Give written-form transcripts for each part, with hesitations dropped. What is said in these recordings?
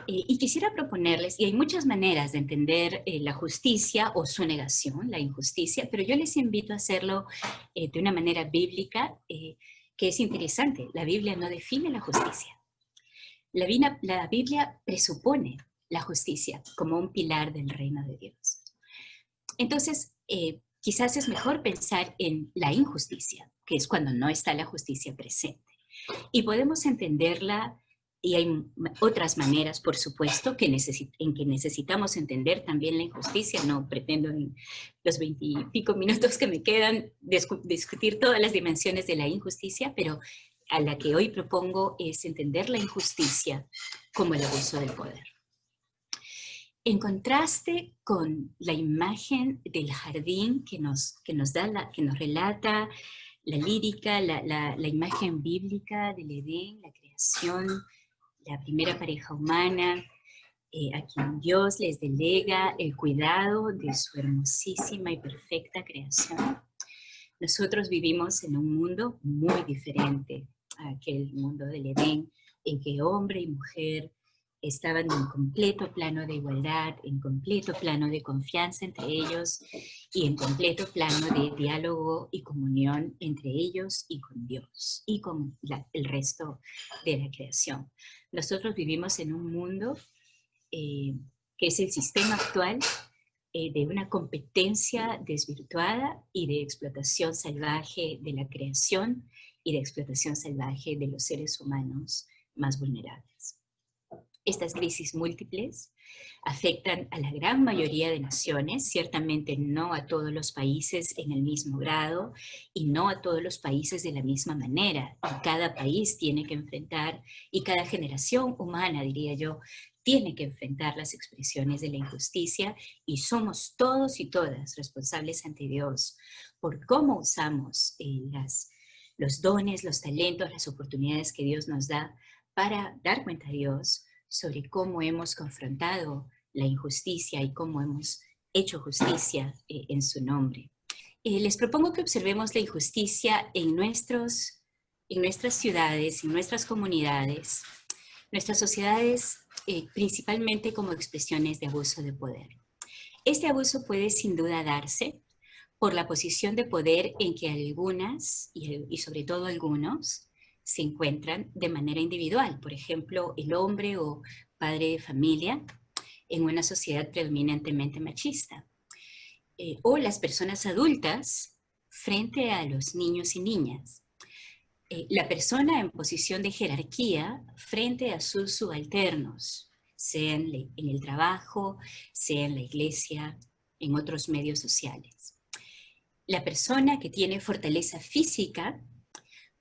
Y quisiera proponerles, y hay muchas maneras de entender la justicia o su negación, la injusticia, pero yo les invito a hacerlo de una manera bíblica, que es interesante. La Biblia no define la justicia. La Biblia presupone la justicia como un pilar del reino de Dios. Entonces, quizás es mejor pensar en la injusticia, que es cuando no está la justicia presente. Y podemos entenderla, y hay otras maneras, por supuesto, en que necesitamos entender también la injusticia. No pretendo en los 20 y pico minutos que me quedan discutir todas las dimensiones de la injusticia, pero a la que hoy propongo es entender la injusticia como el abuso del poder. En contraste con la imagen del jardín que nos relata la lírica, la imagen bíblica del Edén, la creación, la primera pareja humana, a quien Dios les delega el cuidado de su hermosísima y perfecta creación. Nosotros vivimos en un mundo muy diferente a aquel mundo del Edén, en que hombre y mujer estaban en completo plano de igualdad, en completo plano de confianza entre ellos y en completo plano de diálogo y comunión entre ellos y con Dios y con el resto de la creación. Nosotros vivimos en un mundo que es el sistema actual de una competencia desvirtuada y de explotación salvaje de la creación y de explotación salvaje de los seres humanos más vulnerables. Estas crisis múltiples afectan a la gran mayoría de naciones, ciertamente no a todos los países en el mismo grado y no a todos los países de la misma manera. Y cada país tiene que enfrentar, y cada generación humana, diría yo, tiene que enfrentar las expresiones de la injusticia, y somos todos y todas responsables ante Dios por cómo usamos los dones, los talentos, las oportunidades que Dios nos da para dar cuenta a Dios sobre cómo hemos confrontado la injusticia y cómo hemos hecho justicia en su nombre. Les propongo que observemos la injusticia en nuestras ciudades, en nuestras comunidades, nuestras sociedades, principalmente como expresiones de abuso de poder. Este abuso puede sin duda darse por la posición de poder en que algunas, y sobre todo algunos, se encuentran de manera individual. Por ejemplo, el hombre o padre de familia en una sociedad predominantemente machista. O las personas adultas frente a los niños y niñas. La persona en posición de jerarquía frente a sus subalternos, sea en el trabajo, sea en la iglesia, en otros medios sociales. La persona que tiene fortaleza física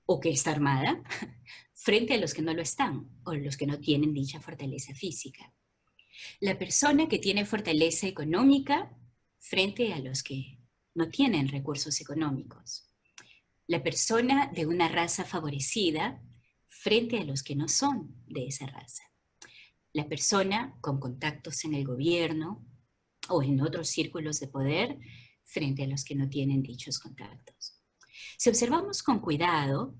o que está armada, frente a los que no lo están, o los que no tienen dicha fortaleza física. La persona que tiene fortaleza económica, frente a los que no tienen recursos económicos. La persona de una raza favorecida, frente a los que no son de esa raza. La persona con contactos en el gobierno o en otros círculos de poder, frente a los que no tienen dichos contactos. Si observamos con cuidado,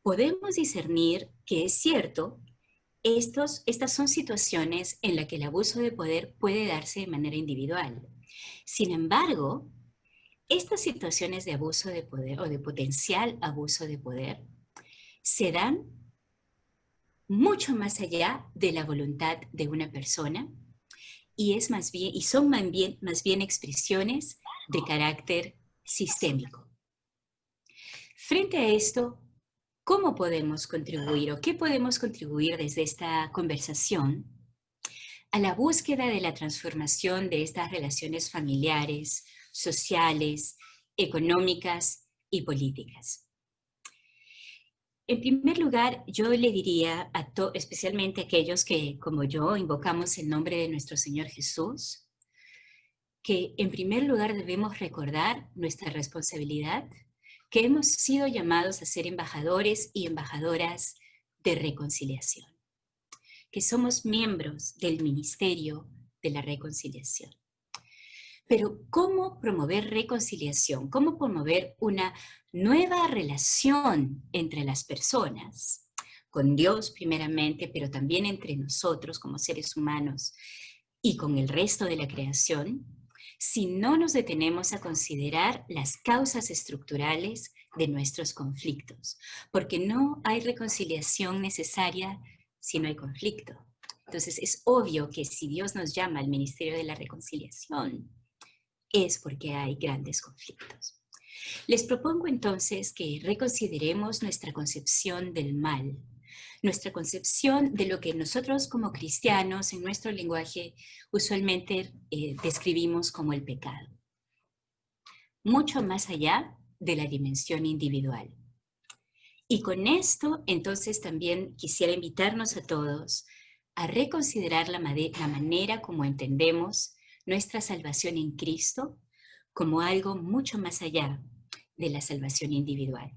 podemos discernir que es cierto, estas son situaciones en las que el abuso de poder puede darse de manera individual. Sin embargo, estas situaciones de abuso de poder o de potencial abuso de poder se dan mucho más allá de la voluntad de una persona y son más bien expresiones de carácter sistémico. Frente a esto, ¿cómo podemos contribuir o qué podemos contribuir desde esta conversación a la búsqueda de la transformación de estas relaciones familiares, sociales, económicas y políticas? En primer lugar, yo le diría especialmente a aquellos que, como yo, invocamos el nombre de nuestro Señor Jesús, que en primer lugar debemos recordar nuestra responsabilidad, que hemos sido llamados a ser embajadores y embajadoras de reconciliación, que somos miembros del ministerio de la reconciliación. Pero ¿cómo promover reconciliación? ¿Cómo promover una nueva relación entre las personas? con Dios primeramente, pero también entre nosotros como seres humanos y con el resto de la creación, si no nos detenemos a considerar las causas estructurales de nuestros conflictos, porque no hay reconciliación necesaria si no hay conflicto. Entonces es obvio que si Dios nos llama al ministerio de la reconciliación, es porque hay grandes conflictos. Les propongo entonces que reconsideremos nuestra concepción del mal, nuestra concepción de lo que nosotros como cristianos en nuestro lenguaje usualmente describimos como el pecado, mucho más allá de la dimensión individual. Y con esto entonces también quisiera invitarnos a todos a reconsiderar la manera como entendemos nuestra salvación en Cristo como algo mucho más allá de la salvación individual.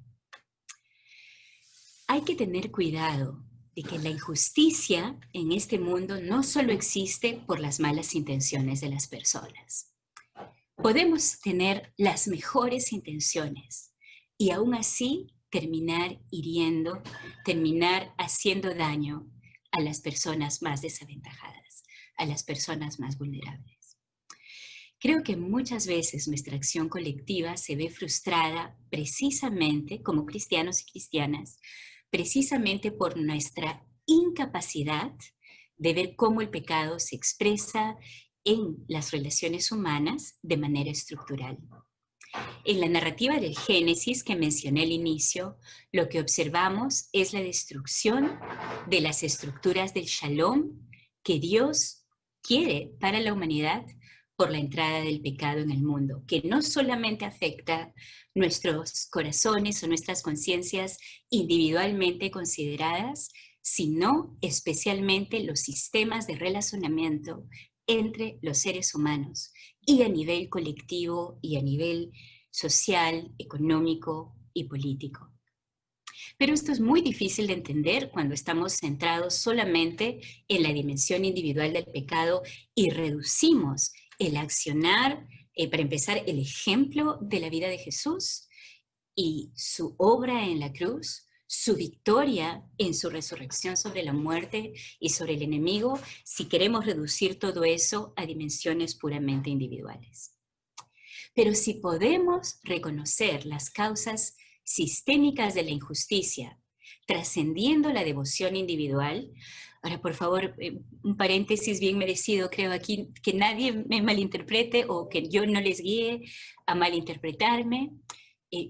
Hay que tener cuidado de que la injusticia en este mundo no solo existe por las malas intenciones de las personas. Podemos tener las mejores intenciones y aún así terminar hiriendo, terminar haciendo daño a las personas más desaventajadas, a las personas más vulnerables. Creo que muchas veces nuestra acción colectiva se ve frustrada precisamente como cristianos y cristianas, precisamente por nuestra incapacidad de ver cómo el pecado se expresa en las relaciones humanas de manera estructural. En la narrativa del Génesis que mencioné al inicio, lo que observamos es la destrucción de las estructuras del Shalom que Dios quiere para la humanidad por la entrada del pecado en el mundo, que no solamente afecta nuestros corazones o nuestras conciencias individualmente consideradas, sino especialmente los sistemas de relacionamiento entre los seres humanos y a nivel colectivo y a nivel social, económico y político. Pero esto es muy difícil de entender cuando estamos centrados solamente en la dimensión individual del pecado y reducimos el accionar, para empezar, el ejemplo de la vida de Jesús y su obra en la cruz, su victoria en su resurrección sobre la muerte y sobre el enemigo, si queremos reducir todo eso a dimensiones puramente individuales. Pero si podemos reconocer las causas sistémicas de la injusticia, trascendiendo la devoción individual. Ahora, por favor, un paréntesis bien merecido, creo aquí, que nadie me malinterprete o que yo no les guíe a malinterpretarme.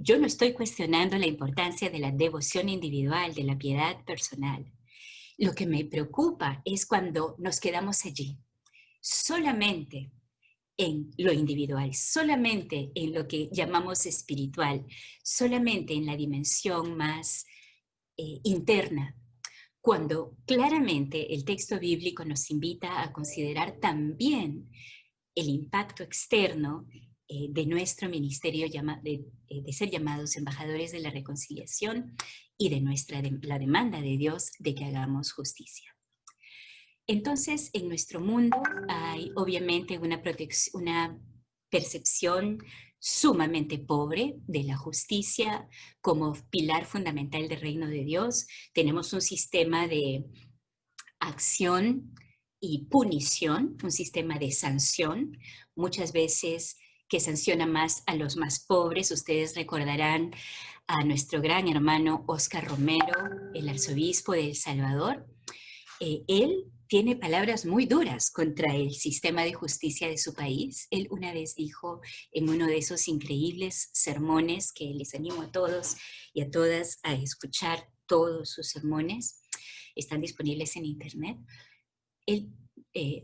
Yo no estoy cuestionando la importancia de la devoción individual, de la piedad personal. Lo que me preocupa es cuando nos quedamos allí, solamente en lo individual, solamente en lo que llamamos espiritual, solamente en la dimensión más interna, cuando claramente el texto bíblico nos invita a considerar también el impacto externo de nuestro ministerio de ser llamados embajadores de la reconciliación y de la demanda de Dios de que hagamos justicia. Entonces, en nuestro mundo hay obviamente una percepción sumamente pobre de la justicia como pilar fundamental del reino de Dios. Tenemos un sistema de acción y punición, un sistema de sanción, muchas veces que sanciona más a los más pobres. Ustedes recordarán a nuestro gran hermano Oscar Romero, el arzobispo de El Salvador. Él tiene palabras muy duras contra el sistema de justicia de su país. Él una vez dijo en uno de esos increíbles sermones que les animo a todos y a todas a escuchar todos sus sermones, están disponibles en internet.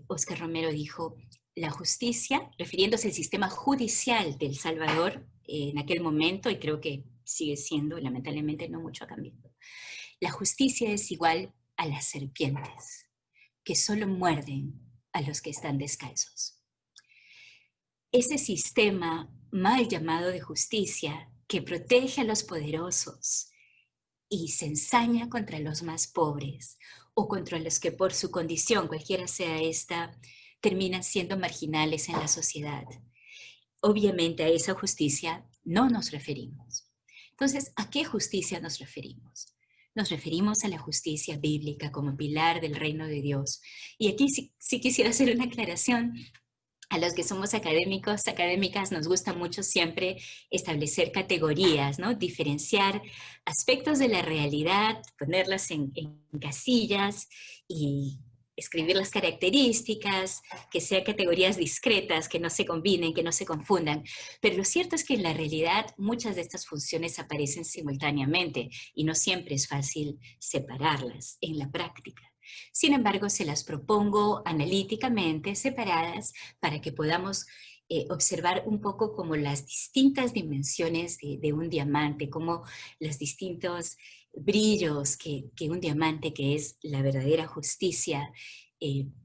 Oscar Romero dijo, la justicia, refiriéndose al sistema judicial de El Salvador en aquel momento, y creo que sigue siendo, lamentablemente no mucho ha cambiado, la justicia es igual a las serpientes, que solo muerden a los que están descalzos. Ese sistema mal llamado de justicia que protege a los poderosos y se ensaña contra los más pobres o contra los que por su condición, cualquiera sea esta, terminan siendo marginales en la sociedad. Obviamente a esa justicia no nos referimos. Entonces, ¿a qué justicia nos referimos? nos referimos a la justicia bíblica como pilar del reino de Dios. Y aquí sí quisiera hacer una aclaración. A los que somos académicos, académicas, nos gusta mucho siempre establecer categorías, ¿no? Diferenciar aspectos de la realidad, ponerlas en casillas y escribir las características, que sean categorías discretas, que no se combinen, que no se confundan. Pero lo cierto es que en la realidad muchas de estas funciones aparecen simultáneamente y no siempre es fácil separarlas en la práctica. Sin embargo, se las propongo analíticamente separadas para que podamos observar un poco como las distintas dimensiones de un diamante, como los distintos brillos que un diamante, que es la verdadera justicia,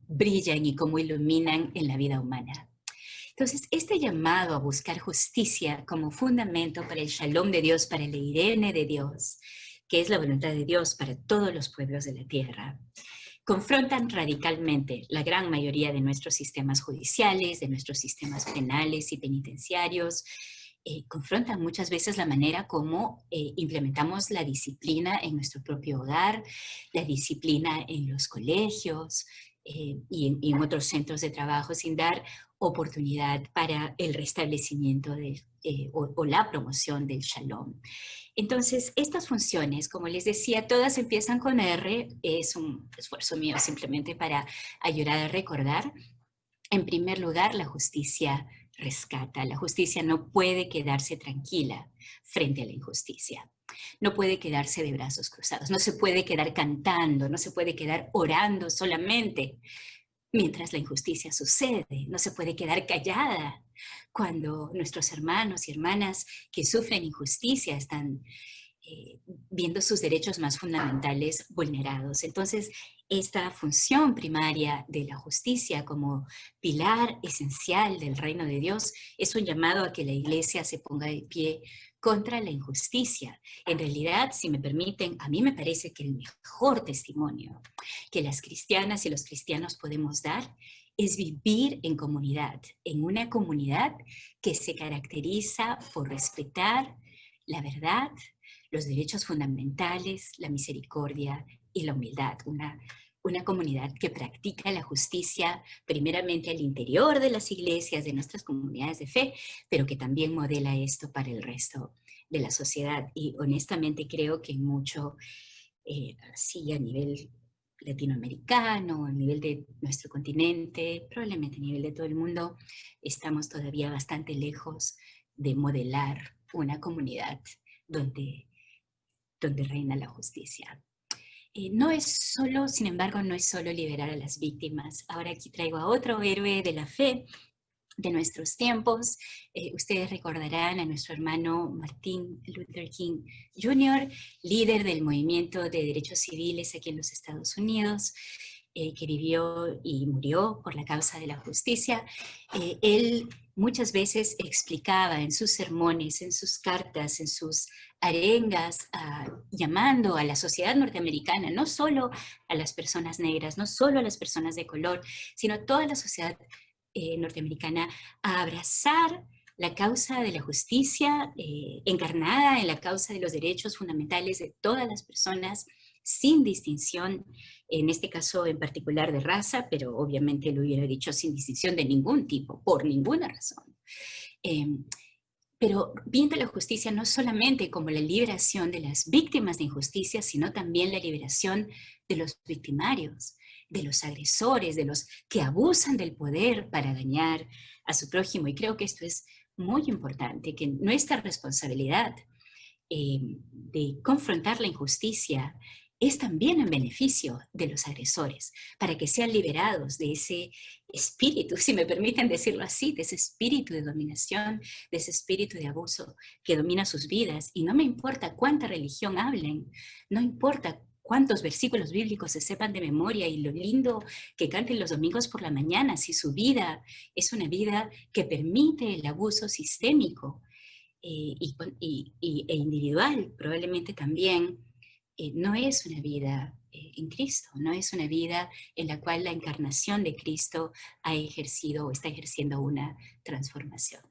brillan y cómo iluminan en la vida humana. Entonces, este llamado a buscar justicia como fundamento para el shalom de Dios, para el Irene de Dios, que es la voluntad de Dios para todos los pueblos de la tierra, confrontan radicalmente la gran mayoría de nuestros sistemas judiciales, de nuestros sistemas penales y penitenciarios. Confrontan muchas veces la manera como implementamos la disciplina en nuestro propio hogar, la disciplina en los colegios y en otros centros de trabajo, sin dar oportunidad para el restablecimiento o la promoción del shalom. Entonces, estas funciones, como les decía, todas empiezan con R, es un esfuerzo mío simplemente para ayudar a recordar. En primer lugar, la justicia rescata. La justicia no puede quedarse tranquila frente a la injusticia. No puede quedarse de brazos cruzados, no se puede quedar cantando, no se puede quedar orando solamente mientras la injusticia sucede, no se puede quedar callada cuando nuestros hermanos y hermanas que sufren injusticia están viendo sus derechos más fundamentales vulnerados. Entonces, esta función primaria de la justicia como pilar esencial del reino de Dios es un llamado a que la iglesia se ponga de pie contra la injusticia. En realidad, si me permiten, a mí me parece que el mejor testimonio que las cristianas y los cristianos podemos dar es vivir en comunidad, en una comunidad que se caracteriza por respetar la verdad, los derechos fundamentales, la misericordia y la humildad. Una comunidad que practica la justicia primeramente al interior de las iglesias, de nuestras comunidades de fe, pero que también modela esto para el resto de la sociedad. Y honestamente creo que mucho, sí, a nivel latinoamericano, a nivel de nuestro continente, probablemente a nivel de todo el mundo, estamos todavía bastante lejos de modelar una comunidad donde reina la justicia. No es solo, sin embargo, no es solo liberar a las víctimas. Ahora aquí traigo a otro héroe de la fe de nuestros tiempos. Ustedes recordarán a nuestro hermano Martin Luther King Jr., líder del movimiento de derechos civiles aquí en los Estados Unidos, que vivió y murió por la causa de la justicia. Él muchas veces explicaba en sus sermones, en sus cartas, en sus arengas, llamando a la sociedad norteamericana, no solo a las personas negras, no solo a las personas de color, sino a toda la sociedad norteamericana, a abrazar la causa de la justicia encarnada en la causa de los derechos fundamentales de todas las personas, sin distinción, en este caso en particular de raza, pero obviamente lo hubiera dicho sin distinción de ningún tipo, por ninguna razón. Eh, pero viendo la justicia no solamente como la liberación de las víctimas de injusticia, sino también la liberación de los victimarios, de los agresores, de los que abusan del poder para dañar a su prójimo. Y creo que esto es muy importante, que nuestra responsabilidad de confrontar la injusticia es también en beneficio de los agresores, para que sean liberados de ese espíritu, si me permiten decirlo así, de ese espíritu de dominación, de ese espíritu de abuso que domina sus vidas. Y no me importa cuánta religión hablen, no importa cuántos versículos bíblicos se sepan de memoria y lo lindo que canten los domingos por la mañana, si su vida es una vida que permite el abuso sistémico e individual, probablemente también, no es una vida en Cristo, no es una vida en la cual la encarnación de Cristo ha ejercido o está ejerciendo una transformación.